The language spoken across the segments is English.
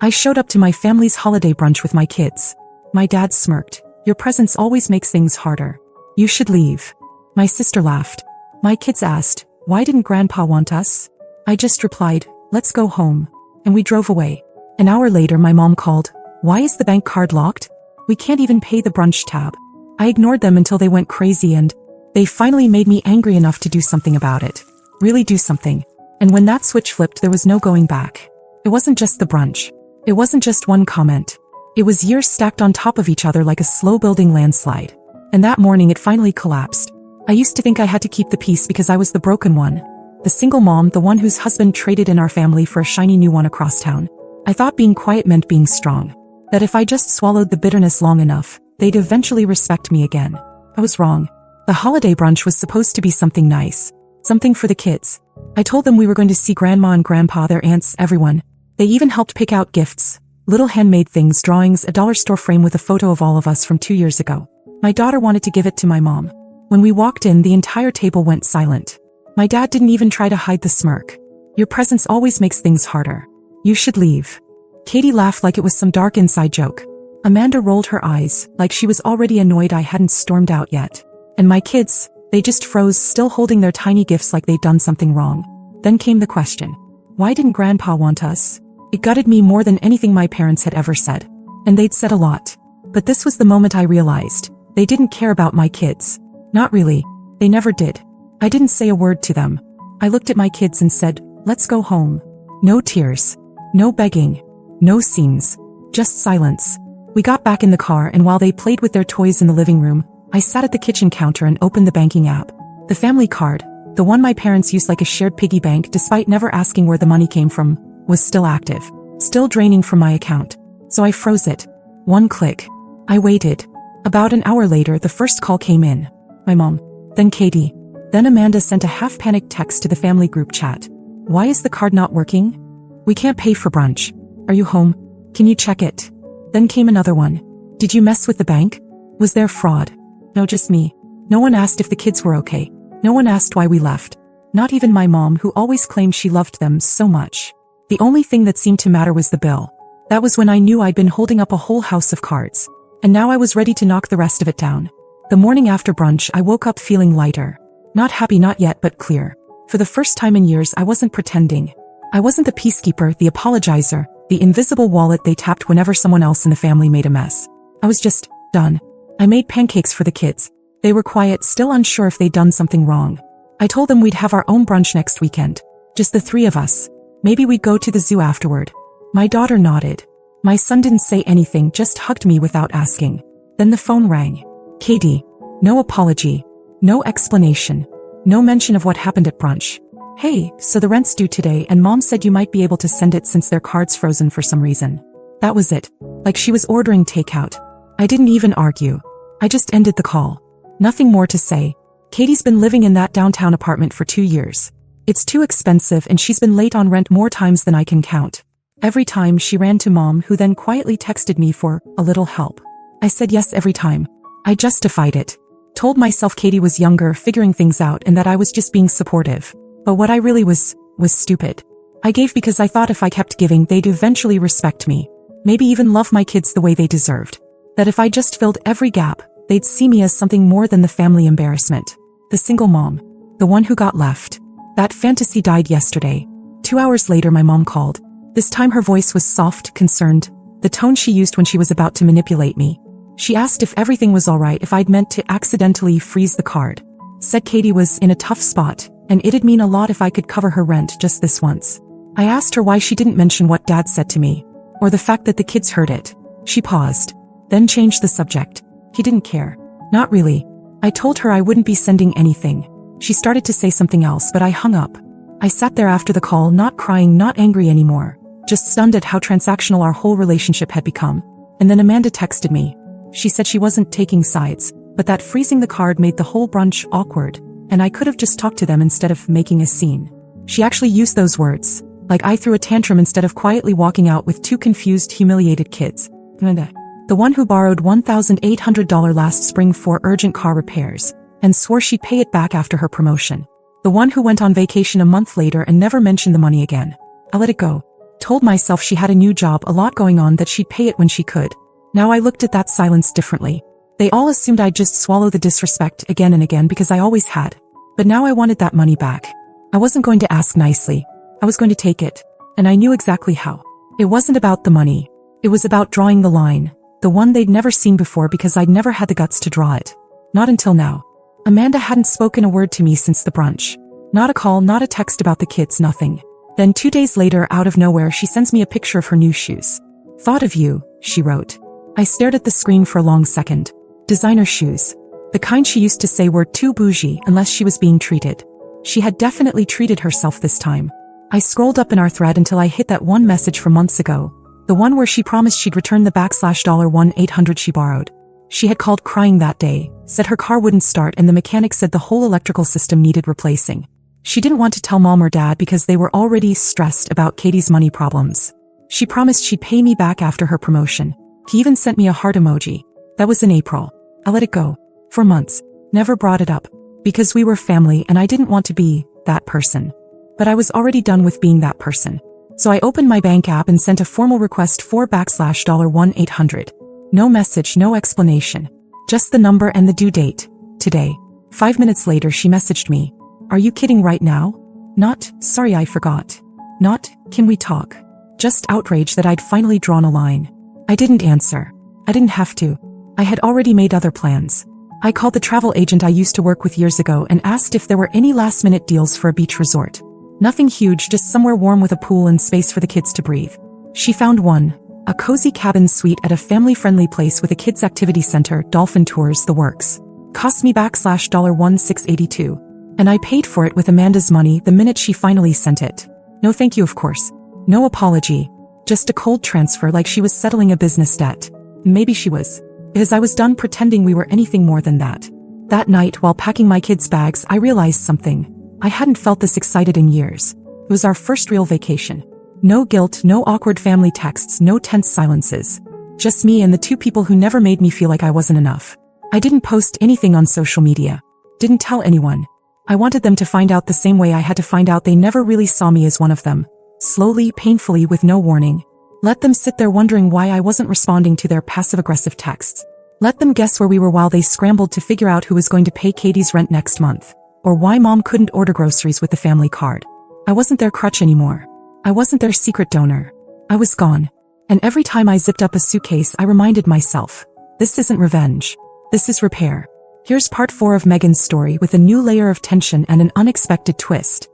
I showed up to my family's holiday brunch with my kids. My dad smirked. Your presence always makes things harder. You should leave. My sister laughed. My kids asked, why didn't Grandpa want us? I just replied, let's go home. And we drove away. An hour later my mom called. Why is the bank card locked? We can't even pay the brunch tab. I ignored them until they went crazy and they finally made me angry enough to do something about it. Really do something. And when that switch flipped there was no going back. It wasn't just the brunch. It wasn't just one comment. It was years stacked on top of each other like a slow-building landslide. And that morning it finally collapsed. I used to think I had to keep the peace because I was the broken one. The single mom, the one whose husband traded in our family for a shiny new one across town. I thought being quiet meant being strong. That if I just swallowed the bitterness long enough, they'd eventually respect me again. I was wrong. The holiday brunch was supposed to be something nice. Something for the kids. I told them we were going to see Grandma and Grandpa, their aunts, everyone. They even helped pick out gifts. Little handmade things, drawings, a dollar store frame with a photo of all of us from 2 years ago. My daughter wanted to give it to my mom. When we walked in, the entire table went silent. My dad didn't even try to hide the smirk. Your presence always makes things harder. You should leave. Katie laughed like it was some dark inside joke. Amanda rolled her eyes, like she was already annoyed I hadn't stormed out yet. And my kids, they just froze, still holding their tiny gifts like they'd done something wrong. Then came the question. Why didn't Grandpa want us? It gutted me more than anything my parents had ever said. And they'd said a lot. But this was the moment I realized. They didn't care about my kids. Not really. They never did. I didn't say a word to them. I looked at my kids and said, let's go home. No tears. No begging. No scenes. Just silence. We got back in the car and while they played with their toys in the living room, I sat at the kitchen counter and opened the banking app. The family card, the one my parents used like a shared piggy bank despite never asking where the money came from, was still active. Still draining from my account. So I froze it. One click. I waited. About an hour later the first call came in. My mom. Then Katie. Then Amanda sent a half-panicked text to the family group chat. Why is the card not working? We can't pay for brunch. Are you home? Can you check it? Then came another one. Did you mess with the bank? Was there fraud? No, just me. No one asked if the kids were okay. No one asked why we left. Not even my mom, who always claimed she loved them so much. The only thing that seemed to matter was the bill. That was when I knew I'd been holding up a whole house of cards. And now I was ready to knock the rest of it down. The morning after brunch I woke up feeling lighter. Not happy, not yet, but clear. For the first time in years I wasn't pretending. I wasn't the peacekeeper, the apologizer, the invisible wallet they tapped whenever someone else in the family made a mess. I was just done. I made pancakes for the kids. They were quiet, still unsure if they'd done something wrong. I told them we'd have our own brunch next weekend. Just the three of us. Maybe we'd go to the zoo afterward. My daughter nodded. My son didn't say anything, just hugged me without asking. Then the phone rang. Katie. No apology. No explanation. No mention of what happened at brunch. Hey, so the rent's due today and Mom said you might be able to send it since their card's frozen for some reason. That was it. Like she was ordering takeout. I didn't even argue. I just ended the call. Nothing more to say. Katie's been living in that downtown apartment for 2 years. It's too expensive and she's been late on rent more times than I can count. Every time she ran to Mom, who then quietly texted me for a little help. I said yes every time. I justified it. Told myself Katie was younger, figuring things out, and that I was just being supportive. But what I really was stupid. I gave because I thought if I kept giving they'd eventually respect me. Maybe even love my kids the way they deserved. That if I just filled every gap, they'd see me as something more than the family embarrassment. The single mom. The one who got left. That fantasy died yesterday. 2 hours later my mom called. This time her voice was soft, concerned, the tone she used when she was about to manipulate me. She asked if everything was alright, if I'd meant to accidentally freeze the card. Said Katie was in a tough spot, and it'd mean a lot if I could cover her rent just this once. I asked her why she didn't mention what Dad said to me, or the fact that the kids heard it. She paused, then changed the subject. He didn't care. Not really. I told her I wouldn't be sending anything. She started to say something else, but I hung up. I sat there after the call, not crying, not angry anymore, just stunned at how transactional our whole relationship had become. And then Amanda texted me. She said she wasn't taking sides, but that freezing the card made the whole brunch awkward, and I could have just talked to them instead of making a scene. She actually used those words, like I threw a tantrum instead of quietly walking out with 2 confused, humiliated kids. The one who borrowed $1,800 last spring for urgent car repairs, and swore she'd pay it back after her promotion. The one who went on vacation a month later and never mentioned the money again. I let it go. Told myself she had a new job, a lot going on, that she'd pay it when she could. Now I looked at that silence differently. They all assumed I'd just swallow the disrespect again and again because I always had. But now I wanted that money back. I wasn't going to ask nicely. I was going to take it. And I knew exactly how. It wasn't about the money. It was about drawing the line. The one they'd never seen before because I'd never had the guts to draw it. Not until now. Amanda hadn't spoken a word to me since the brunch. Not a call, not a text about the kids, nothing. Then 2 days later, out of nowhere, she sends me a picture of her new shoes. "Thought of you," she wrote. I stared at the screen for a long second. Designer shoes. The kind she used to say were too bougie unless she was being treated. She had definitely treated herself this time. I scrolled up in our thread until I hit that one message from months ago. The one where she promised she'd return the $1-800 she borrowed. She had called crying that day, said her car wouldn't start and the mechanic said the whole electrical system needed replacing. She didn't want to tell mom or dad because they were already stressed about Katie's money problems. She promised she'd pay me back after her promotion. He even sent me a heart emoji. That was in April. I let it go. For months. Never brought it up. Because we were family and I didn't want to be that person. But I was already done with being that person. So I opened my bank app and sent a formal request for $1-800. No message, no explanation. Just the number and the due date. Today. 5 minutes later she messaged me. "Are you kidding right now?" Not, "Sorry, I forgot." Not, "Can we talk?" Just outrage that I'd finally drawn a line. I didn't answer. I didn't have to. I had already made other plans. I called the travel agent I used to work with years ago and asked if there were any last-minute deals for a beach resort. Nothing huge, just somewhere warm with a pool and space for the kids to breathe. She found one. A cozy cabin suite at a family-friendly place with a kids' activity center, dolphin tours, the works. Cost me $1,682. And I paid for it with Amanda's money the minute she finally sent it. No thank you, of course. No apology. Just a cold transfer like she was settling a business debt. Maybe she was. Because I was done pretending we were anything more than that. That night, while packing my kids' bags, I realized something. I hadn't felt this excited in years. It was our first real vacation. No guilt, no awkward family texts, no tense silences. Just me and the two people who never made me feel like I wasn't enough. I didn't post anything on social media. Didn't tell anyone. I wanted them to find out the same way I had to find out they never really saw me as one of them. Slowly, painfully, with no warning. Let them sit there wondering why I wasn't responding to their passive-aggressive texts. Let them guess where we were while they scrambled to figure out who was going to pay Katie's rent next month. Or why mom couldn't order groceries with the family card. I wasn't their crutch anymore. I wasn't their secret donor. I was gone. And every time I zipped up a suitcase, I reminded myself, this isn't revenge. This is repair. Here's part 4 of Megan's story with a new layer of tension and an unexpected twist.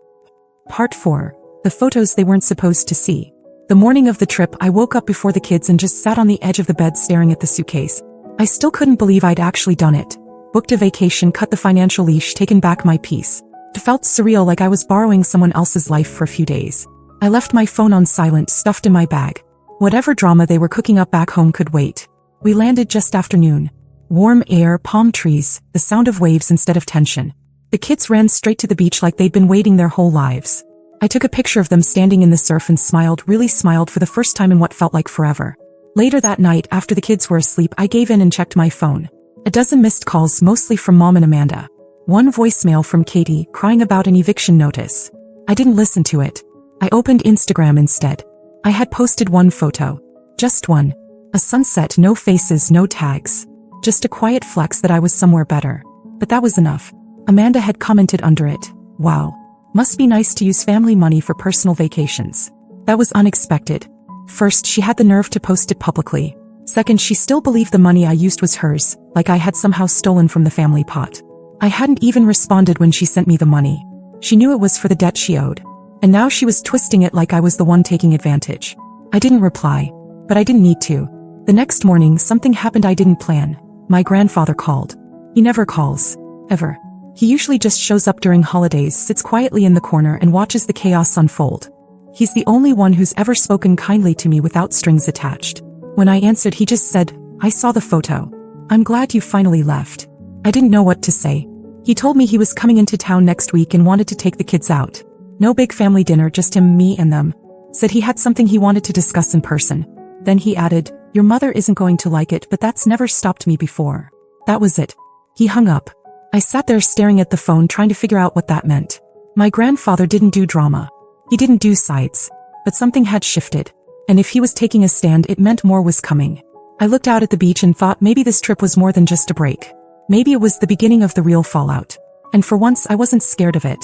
Part 4. The photos they weren't supposed to see. The morning of the trip, I woke up before the kids and just sat on the edge of the bed staring at the suitcase. I still couldn't believe I'd actually done it. Booked a vacation, cut the financial leash, taken back my peace. It felt surreal, like I was borrowing someone else's life for a few days. I left my phone on silent, stuffed in my bag. Whatever drama they were cooking up back home could wait. We landed just after noon. Warm air, palm trees, the sound of waves instead of tension. The kids ran straight to the beach like they'd been waiting their whole lives. I took a picture of them standing in the surf and smiled, really smiled for the first time in what felt like forever. Later that night, after the kids were asleep, I gave in and checked my phone. A dozen missed calls, mostly from mom and Amanda. One voicemail from Katie, crying about an eviction notice. I didn't listen to it. I opened Instagram instead. I had posted one photo. Just one. A sunset, no faces, no tags. Just a quiet flex that I was somewhere better. But that was enough. Amanda had commented under it. Wow. Must be nice to use family money for personal vacations. That was unexpected. First, she had the nerve to post it publicly. Second, she still believed the money I used was hers, like I had somehow stolen from the family pot. I hadn't even responded when she sent me the money. She knew it was for the debt she owed. And now she was twisting it like I was the one taking advantage. I didn't reply. But I didn't need to. The next morning, something happened I didn't plan. My grandfather called. He never calls. Ever. He usually just shows up during holidays, sits quietly in the corner and watches the chaos unfold. He's the only one who's ever spoken kindly to me without strings attached. When I answered, he just said, "I saw the photo. I'm glad you finally left." I didn't know what to say. He told me he was coming into town next week and wanted to take the kids out. No big family dinner, just him, me, and them. Said he had something he wanted to discuss in person. Then he added, "Your mother isn't going to like it, but that's never stopped me before." That was it. He hung up. I sat there staring at the phone, trying to figure out what that meant. My grandfather didn't do drama. He didn't do sides. but something had shifted. And if he was taking a stand, it meant more was coming. I looked out at the beach and thought maybe this trip was more than just a break. Maybe it was the beginning of the real fallout. And for once, I wasn't scared of it.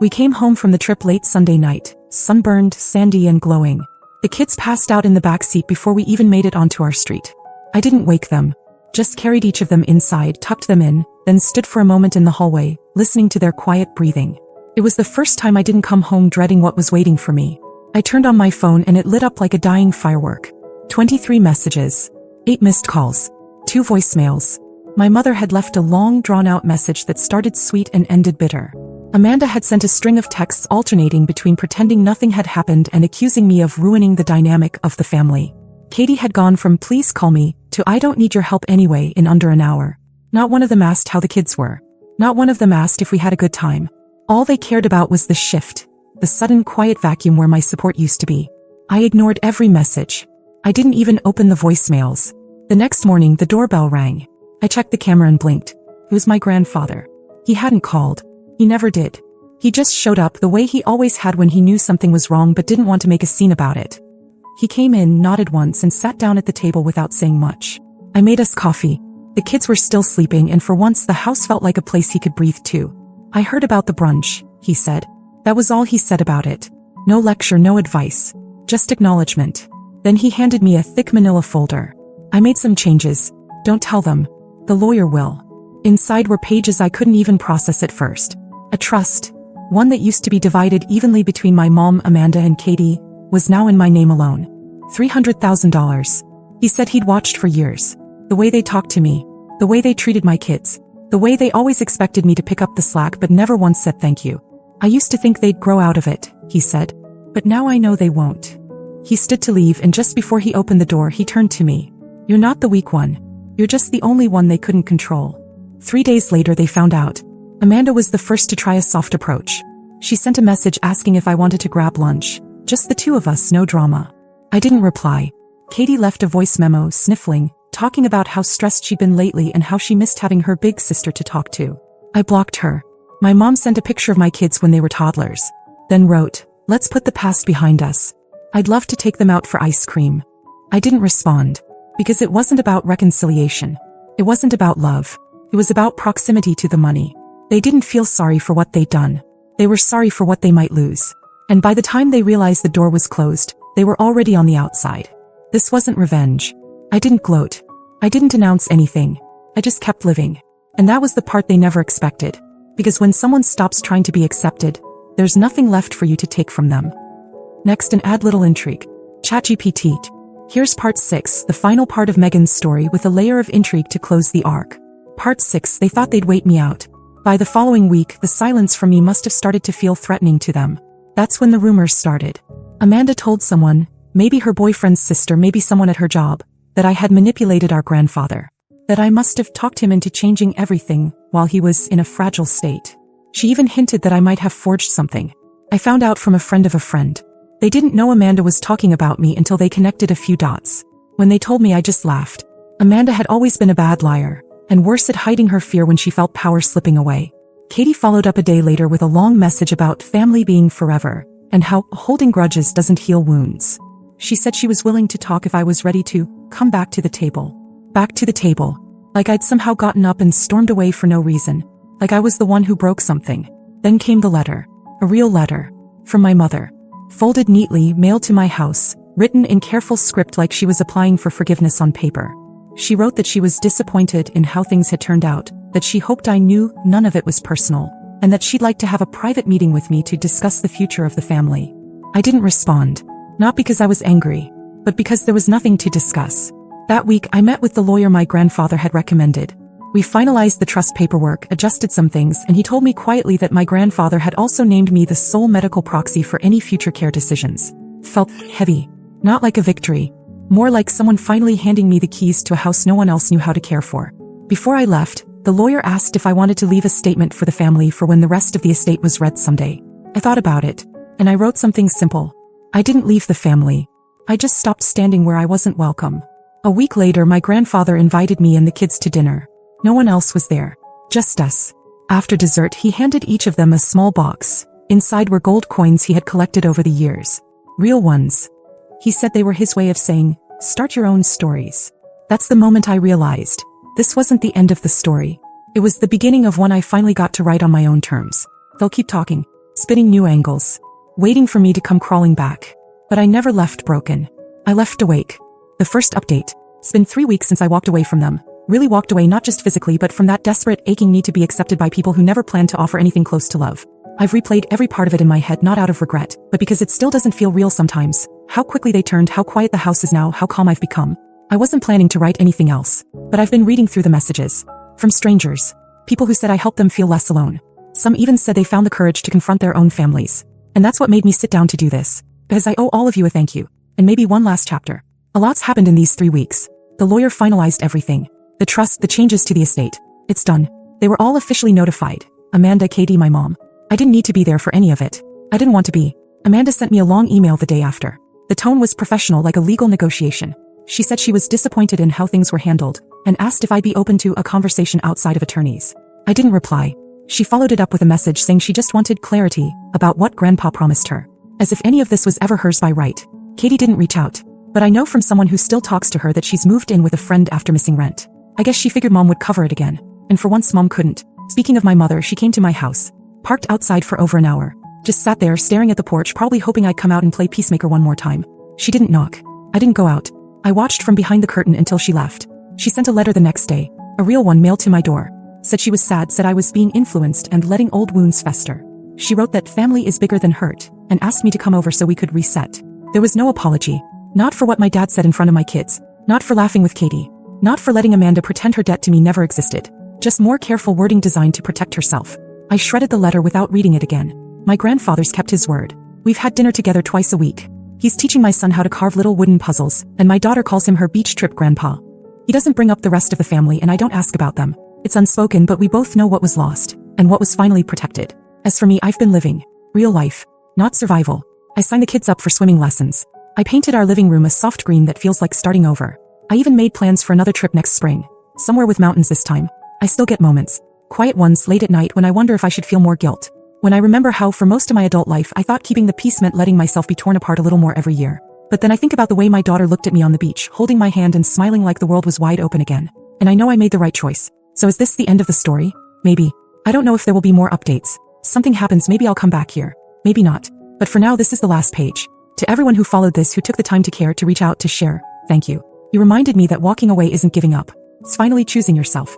We came home from the trip late Sunday night, sunburned, sandy, and glowing. The kids passed out in the back seat before we even made it onto our street. I didn't wake them, just carried each of them inside, tucked them in, then stood for a moment in the hallway, listening to their quiet breathing. It was the first time I didn't come home dreading what was waiting for me. I turned on my phone and it lit up like a dying firework. 23 messages. 8 missed calls. 2 voicemails. My mother had left a long, drawn-out message that started sweet and ended bitter. Amanda had sent a string of texts alternating between pretending nothing had happened and accusing me of ruining the dynamic of the family. Katie had gone from "please call me" to "I don't need your help anyway" in under an hour. Not one of them asked how the kids were. Not one of them asked if we had a good time. All they cared about was the shift, the sudden quiet vacuum where my support used to be. I ignored every message. I didn't even open the voicemails. The next morning, the doorbell rang. I checked the camera and blinked. It was my grandfather. He hadn't called. He never did. He just showed up the way he always had when he knew something was wrong but didn't want to make a scene about it. He came in, nodded once, and sat down at the table without saying much. I made us coffee. The kids were still sleeping, and for once the house felt like a place he could breathe to. "I heard about the brunch," he said. That was all he said about it. No lecture, no advice. Just acknowledgement. Then he handed me a thick manila folder. "I made some changes. Don't tell them. The lawyer will." Inside were pages I couldn't even process at first. A trust, one that used to be divided evenly between my mom, Amanda, and Katie, was now in my name alone. $300,000. He said he'd watched for years. The way they talked to me. The way they treated my kids. The way they always expected me to pick up the slack but never once said thank you. "I used to think they'd grow out of it," he said. "But now I know they won't." He stood to leave, and just before he opened the door, he turned to me. "You're not the weak one. You're just the only one they couldn't control." 3 days later, they found out. Amanda was the first to try a soft approach. She sent a message asking if I wanted to grab lunch. Just the two of us, no drama. I didn't reply. Katie left a voice memo, sniffling, talking about how stressed she'd been lately and how she missed having her big sister to talk to. I blocked her. My mom sent a picture of my kids when they were toddlers. Then wrote, "Let's put the past behind us. I'd love to take them out for ice cream." I didn't respond. Because it wasn't about reconciliation. It wasn't about love. It was about proximity to the money. They didn't feel sorry for what they'd done. They were sorry for what they might lose. And by the time they realized the door was closed, they were already on the outside. This wasn't revenge. I didn't gloat. I didn't announce anything. I just kept living. And that was the part they never expected. Because when someone stops trying to be accepted, there's nothing left for you to take from them. Next, an add little intrigue. ChatGPT. Here's part 6, the final part of Megan's story with a layer of intrigue to close the arc. Part 6, they thought they'd wait me out. By the following week, the silence from me must have started to feel threatening to them. That's when the rumors started. Amanda told someone, maybe her boyfriend's sister, maybe someone at her job, that I had manipulated our grandfather. That I must have talked him into changing everything while he was in a fragile state. She even hinted that I might have forged something. I found out from a friend of a friend. They didn't know Amanda was talking about me until they connected a few dots. When they told me, I just laughed. Amanda had always been a bad liar, and worse at hiding her fear when she felt power slipping away. Katie followed up a day later with a long message about family being forever, and how holding grudges doesn't heal wounds. She said she was willing to talk if I was ready to come back to the table. Back to the table. Like I'd somehow gotten up and stormed away for no reason. Like I was the one who broke something. Then came the letter. A real letter. From my mother. Folded neatly, mailed to my house, written in careful script like she was applying for forgiveness on paper. She wrote that she was disappointed in how things had turned out, that she hoped I knew none of it was personal, and that she'd like to have a private meeting with me to discuss the future of the family. I didn't respond. Not because I was angry, but because there was nothing to discuss. That week, I met with the lawyer my grandfather had recommended. We finalized the trust paperwork, adjusted some things, and he told me quietly that my grandfather had also named me the sole medical proxy for any future care decisions. Felt heavy. Not like a victory. More like someone finally handing me the keys to a house no one else knew how to care for. Before I left, the lawyer asked if I wanted to leave a statement for the family for when the rest of the estate was read someday. I thought about it, and I wrote something simple. I didn't leave the family. I just stopped standing where I wasn't welcome. A week later, my grandfather invited me and the kids to dinner. No one else was there. Just us. After dessert, he handed each of them a small box. Inside were gold coins he had collected over the years. Real ones. He said they were his way of saying, start your own stories. That's the moment I realized. This wasn't the end of the story. It was the beginning of one I finally got to write on my own terms. They'll keep talking, spitting new angles, waiting for me to come crawling back. But I never left broken. I left awake. The first update. It's been 3 weeks since I walked away from them. Really walked away not just physically but from that desperate, aching need to be accepted by people who never planned to offer anything close to love. I've replayed every part of it in my head not out of regret, but because it still doesn't feel real sometimes. How quickly they turned, how quiet the house is now, how calm I've become. I wasn't planning to write anything else, but I've been reading through the messages. From strangers. People who said I helped them feel less alone. Some even said they found the courage to confront their own families. And that's what made me sit down to do this. Because I owe all of you a thank you. And maybe one last chapter. A lot's happened in these 3 weeks. The lawyer finalized everything. The trust, the changes to the estate. It's done. They were all officially notified. Amanda, Katie, my mom. I didn't need to be there for any of it. I didn't want to be. Amanda sent me a long email the day after. The tone was professional, like a legal negotiation. She said she was disappointed in how things were handled, and asked if I'd be open to a conversation outside of attorneys. I didn't reply. She followed it up with a message saying she just wanted clarity about what Grandpa promised her. As if any of this was ever hers by right. Katie didn't reach out. But I know from someone who still talks to her that she's moved in with a friend after missing rent. I guess she figured Mom would cover it again. And for once Mom couldn't. Speaking of my mother, she came to my house. Parked outside for over an hour. Just sat there staring at the porch, probably hoping I'd come out and play peacemaker one more time. She didn't knock. I didn't go out. I watched from behind the curtain until she left. She sent a letter the next day. A real one mailed to my door. Said she was sad, said I was being influenced and letting old wounds fester. She wrote that family is bigger than hurt, and asked me to come over so we could reset. There was no apology. Not for what my dad said in front of my kids. Not for laughing with Katie. Not for letting Amanda pretend her debt to me never existed. Just more careful wording designed to protect herself. I shredded the letter without reading it again. My grandfather's kept his word. We've had dinner together twice a week. He's teaching my son how to carve little wooden puzzles, and my daughter calls him her beach trip grandpa. He doesn't bring up the rest of the family and I don't ask about them. It's unspoken, but we both know what was lost, and what was finally protected. As for me, I've been living. Real life. Not survival. I signed the kids up for swimming lessons. I painted our living room a soft green that feels like starting over. I even made plans for another trip next spring. Somewhere with mountains this time. I still get moments. Quiet ones late at night when I wonder if I should feel more guilt. When I remember how for most of my adult life I thought keeping the peace meant letting myself be torn apart a little more every year. But then I think about the way my daughter looked at me on the beach, holding my hand and smiling like the world was wide open again. And I know I made the right choice. So is this the end of the story? Maybe. I don't know if there will be more updates. Something happens, maybe I'll come back here. Maybe not. But for now, this is the last page. To everyone who followed this, who took the time to care, to reach out, to share, thank you. You reminded me that walking away isn't giving up. It's finally choosing yourself.